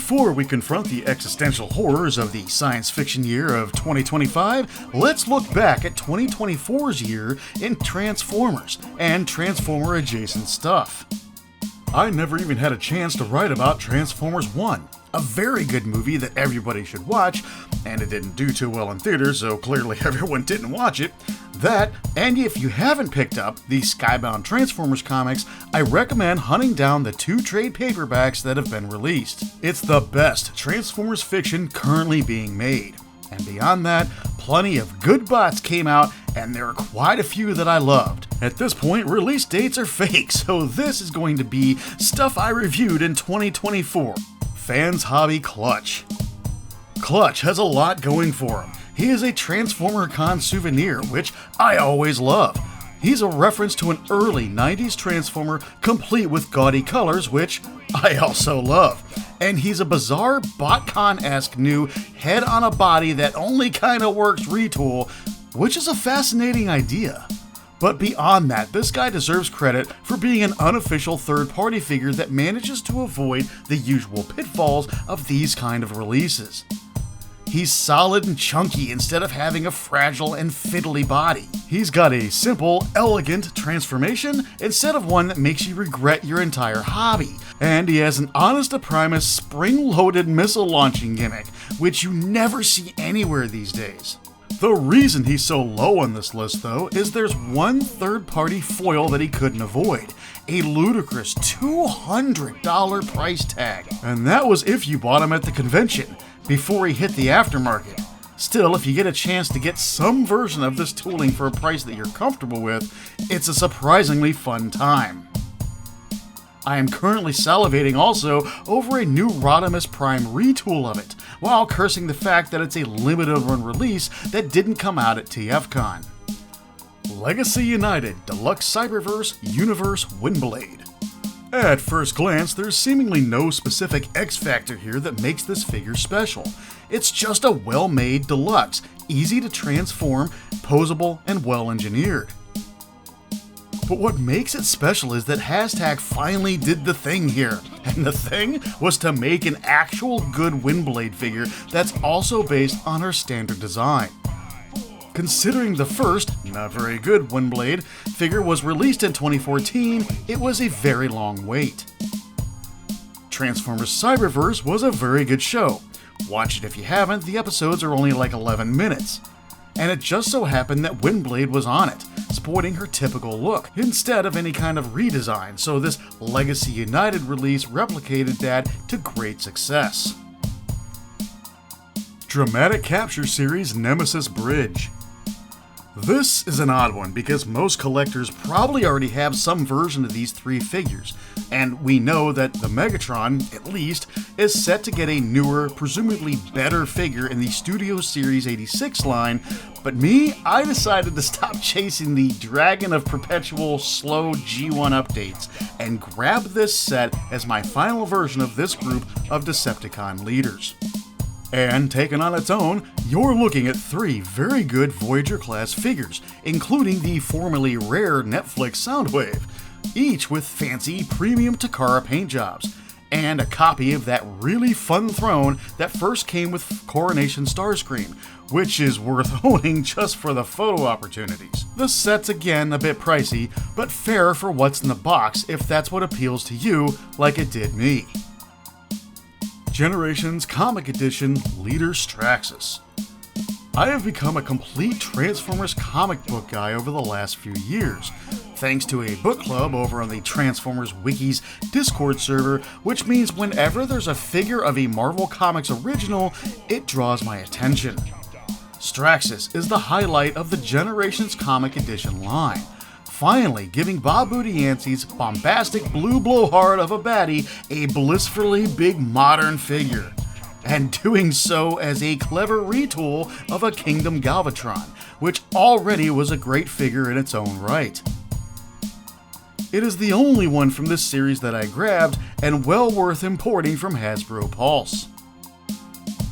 Before we confront the existential horrors of the science fiction year of 2025, let's look back at 2024's year in Transformers and Transformer adjacent stuff. I never even had a chance to write about Transformers 1, a very good movie that everybody should watch, and it didn't do too well in theaters, so clearly everyone didn't watch it. That, and if you haven't picked up the Skybound Transformers comics, I recommend hunting down the 2 trade paperbacks that have been released. It's the best Transformers fiction currently being made. And beyond that, plenty of good bots came out, and there are quite a few that I loved. At this point, release dates are fake, so this is going to be stuff I reviewed in 2024. Fans Hobby Clutch. Clutch has a lot going for him. He is a TransformerCon souvenir, which I always love. He's a reference to an early 90s Transformer complete with gaudy colors, which I also love. And he's a bizarre BotCon-esque new head on a body that only kinda works retool, which is a fascinating idea. But beyond that, this guy deserves credit for being an unofficial third-party figure that manages to avoid the usual pitfalls of these kind of releases. He's solid and chunky instead of having a fragile and fiddly body. He's got a simple, elegant transformation instead of one that makes you regret your entire hobby. And he has an honest-to-Primus spring-loaded missile launching gimmick, which you never see anywhere these days. The reason he's so low on this list, though, is there's one third-party foil that he couldn't avoid. A ludicrous $200 price tag. And that was if you bought him at the convention, before he hit the aftermarket. Still, if you get a chance to get some version of this tooling for a price that you're comfortable with, it's a surprisingly fun time. I am currently salivating also over a new Rodimus Prime retool of it, while cursing the fact that it's a limited run release that didn't come out at TFCon. Legacy United Deluxe Cyberverse Universe Windblade. At first glance, there's seemingly no specific X factor here that makes this figure special. It's just a well-made deluxe, easy to transform, posable, and well-engineered. But what makes it special is that Hashtag finally did the thing here, and the thing was to make an actual good Windblade figure that's also based on her standard design. Considering the first, not very good Windblade figure was released in 2014, it was a very long wait. Transformers Cyberverse was a very good show. Watch it if you haven't, the episodes are only like 11 minutes. And it just so happened that Windblade was on it, sporting her typical look, instead of any kind of redesign, so this Legacy United release replicated that to great success. Dramatic Capture Series Nemesis Bridge. This is an odd one because most collectors probably already have some version of these 3 figures, and we know that the Megatron, at least, is set to get a newer, presumably better figure in the Studio Series 86 line, but me, I decided to stop chasing the Dragon of Perpetual slow G1 updates and grab this set as my final version of this group of Decepticon leaders. And taken on its own, you're looking at 3 very good Voyager-class figures, including the formerly rare Netflix Soundwave, each with fancy premium Takara paint jobs, and a copy of that really fun throne that first came with Coronation Starscream, which is worth owning just for the photo opportunities. The set's again a bit pricey, but fair for what's in the box if that's what appeals to you, like it did me. Generations Comic Edition Leader Straxus. I have become a complete Transformers comic book guy over the last few years, thanks to a book club over on the Transformers Wiki's Discord server, which means whenever there's a figure of a Marvel Comics original, it draws my attention. Straxus is the highlight of the Generations Comic Edition line, finally giving Bob Budianski's bombastic blue blowhard of a baddie a blissfully big modern figure, and doing so as a clever retool of a Kingdom Galvatron, which already was a great figure in its own right. It is the only one from this series that I grabbed, and well worth importing from Hasbro Pulse.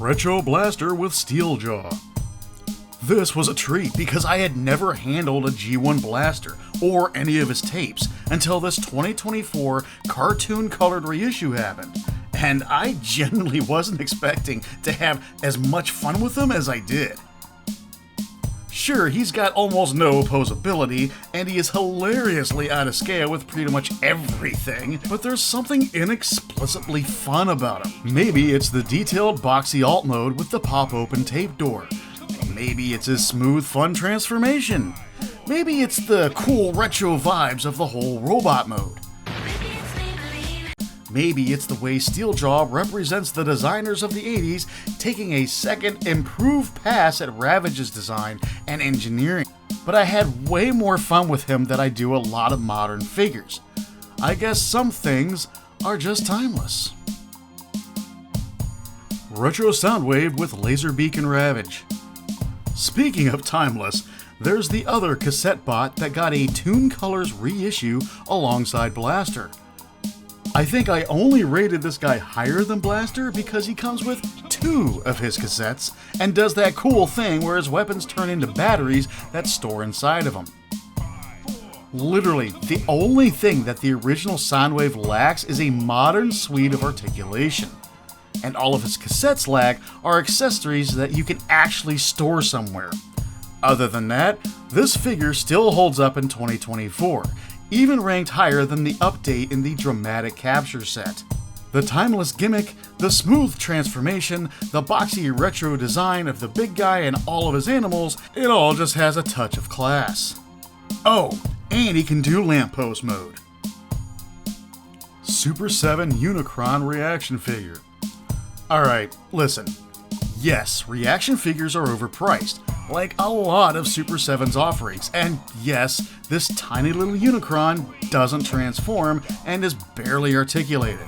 Retro Blaster with Steeljaw. This was a treat because I had never handled a G1 Blaster or any of his tapes until this 2024 cartoon colored reissue happened, and I genuinely wasn't expecting to have as much fun with him as I did. Sure, he's got almost no posability, and he is hilariously out of scale with pretty much everything, but there's something inexplicably fun about him. Maybe it's the detailed boxy alt mode with the pop-open tape door. Maybe it's his smooth, fun transformation. Maybe it's the cool retro vibes of the whole robot mode. Maybe it's the way Steeljaw represents the designers of the 80s taking a second improved pass at Ravage's design and engineering. But I had way more fun with him than I do a lot of modern figures. I guess some things are just timeless. Retro Soundwave with Laserbeak and Ravage. Speaking of timeless, there's the other cassette bot that got a Toon Colors reissue alongside Blaster. I think I only rated this guy higher than Blaster because he comes with 2 of his cassettes and does that cool thing where his weapons turn into batteries that store inside of them. Literally, the only thing that the original Soundwave lacks is a modern suite of articulation. And all of his cassettes lack are accessories that you can actually store somewhere. Other than that, this figure still holds up in 2024. Even ranked higher than the update in the dramatic capture set. The timeless gimmick, the smooth transformation, the boxy retro design of the big guy and all of his animals, it all just has a touch of class. Oh, and he can do lamppost mode. Super 7 Unicron reaction figure. Alright, listen. Yes, reaction figures are overpriced, like a lot of Super 7's offerings, and yes, this tiny little Unicron doesn't transform and is barely articulated.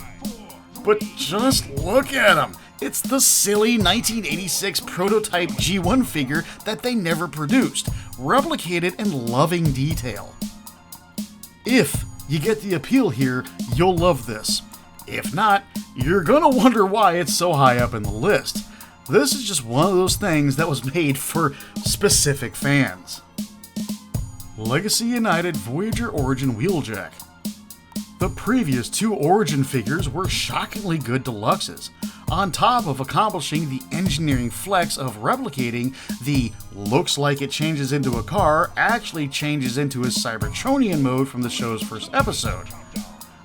But just look at him! It's the silly 1986 prototype G1 figure that they never produced, replicated in loving detail. If you get the appeal here, you'll love this. If not, you're gonna wonder why it's so high up in the list. This is just one of those things that was made for specific fans. Legacy United Voyager Origin Wheeljack. The previous 2 Origin figures were shockingly good deluxes, on top of accomplishing the engineering flex of replicating the looks like it changes into a car actually changes into his Cybertronian mode from the show's first episode.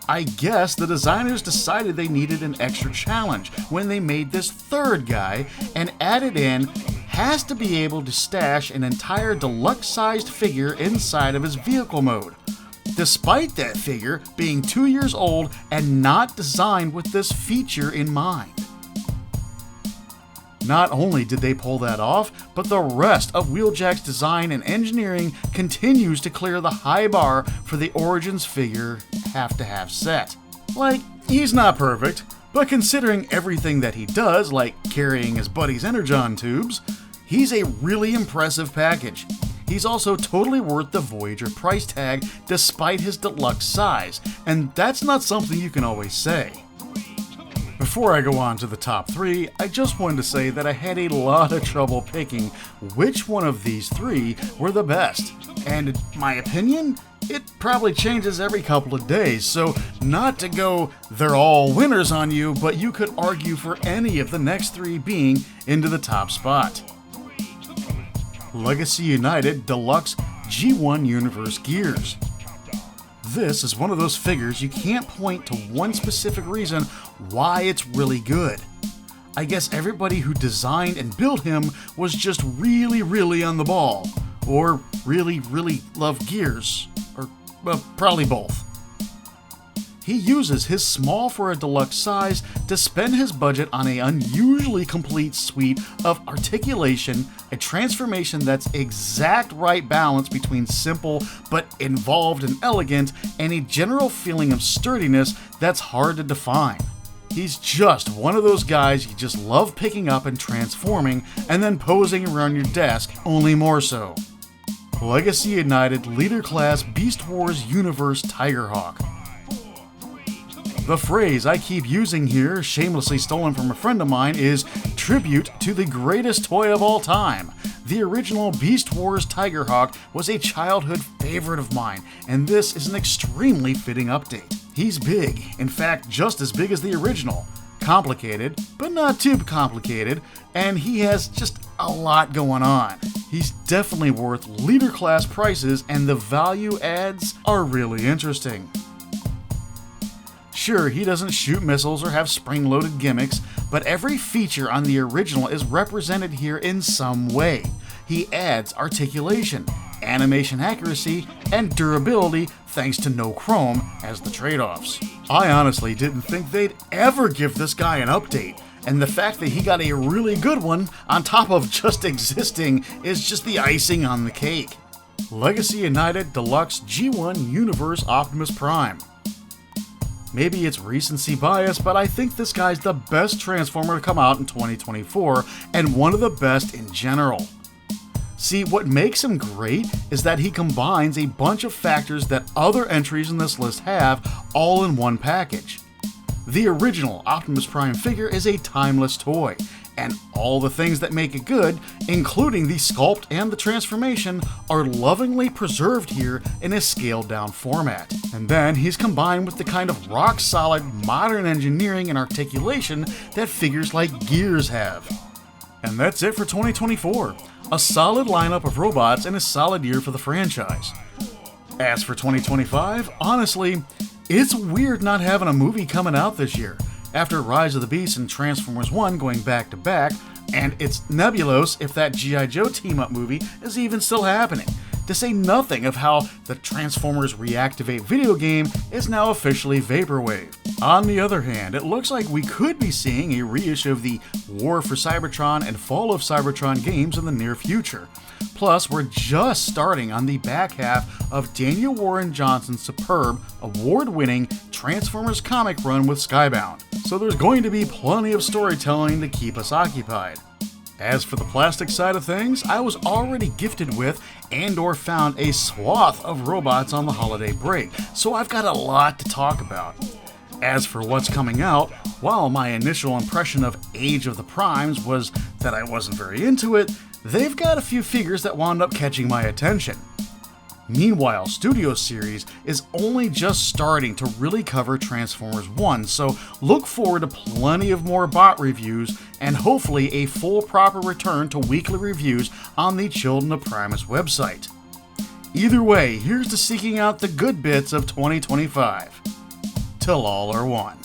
I guess the designers decided they needed an extra challenge when they made this third guy and added in has to be able to stash an entire deluxe-sized figure inside of his vehicle mode, despite that figure being 2 years old and not designed with this feature in mind. Not only did they pull that off, but the rest of Wheeljack's design and engineering continues to clear the high bar for the Origins figure have-to-have set. Like, he's not perfect, but considering everything that he does, like carrying his buddy's energon tubes, he's a really impressive package. He's also totally worth the Voyager price tag despite his deluxe size, and that's not something you can always say. Before I go on to the top 3, I just wanted to say that I had a lot of trouble picking which one of these 3 were the best, and in my opinion, it probably changes every couple of days, so not to go they're all winners on you, but you could argue for any of the next 3 being into the top spot. Legacy United Deluxe G1 Universe Gears. This is one of those figures you can't point to one specific reason why it's really good. I guess everybody who designed and built him was just really on the ball, or really loved Gears, or well, probably both. He uses his small for a deluxe size to spend his budget on an unusually complete suite of articulation, a transformation that's exact right balance between simple but involved and elegant, and a general feeling of sturdiness that's hard to define. He's just one of those guys you just love picking up and transforming and then posing around your desk, only more so. Legacy United Leader Class Beast Wars Universe Tigerhawk. The phrase I keep using here, shamelessly stolen from a friend of mine, is tribute to the greatest toy of all time. The original Beast Wars Tigerhawk was a childhood favorite of mine, and this is an extremely fitting update. He's big, in fact just as big as the original, complicated, but not too complicated, and he has just a lot going on. He's definitely worth leader class prices, and the value adds are really interesting. Sure, he doesn't shoot missiles or have spring-loaded gimmicks, but every feature on the original is represented here in some way. He adds articulation, animation accuracy, and durability thanks to no chrome as the trade-offs. I honestly didn't think they'd ever give this guy an update, and the fact that he got a really good one on top of just existing is just the icing on the cake. Legacy United Deluxe G1 Universe Optimus Prime. Maybe it's recency bias, but I think this guy's the best Transformer to come out in 2024, and one of the best in general. See, what makes him great is that he combines a bunch of factors that other entries in this list have, all in one package. The original Optimus Prime figure is a timeless toy, and all the things that make it good, including the sculpt and the transformation, are lovingly preserved here in a scaled-down format. And then he's combined with the kind of rock-solid modern engineering and articulation that figures like Gears have. And that's it for 2024. A solid lineup of robots and a solid year for the franchise. As for 2025, honestly, it's weird not having a movie coming out this year. After Rise of the Beast and Transformers 1 going back to back, and it's nebulos if that G.I. Joe team-up movie is even still happening, to say nothing of how the Transformers Reactivate video game is now officially vaporwave. On the other hand, it looks like we could be seeing a reissue of the War for Cybertron and Fall of Cybertron games in the near future. Plus, we're just starting on the back half of Daniel Warren Johnson's superb, award-winning Transformers comic run with Skybound, so there's going to be plenty of storytelling to keep us occupied. As for the plastic side of things, I was already gifted with and/or found a swath of robots on the holiday break, so I've got a lot to talk about. As for what's coming out, while my initial impression of Age of the Primes was that I wasn't very into it, they've got a few figures that wound up catching my attention. Meanwhile, Studio Series is only just starting to really cover Transformers 1, so look forward to plenty of more bot reviews and hopefully a full proper return to weekly reviews on the Children of Primus website. Either way, here's to seeking out the good bits of 2025. Till all are one.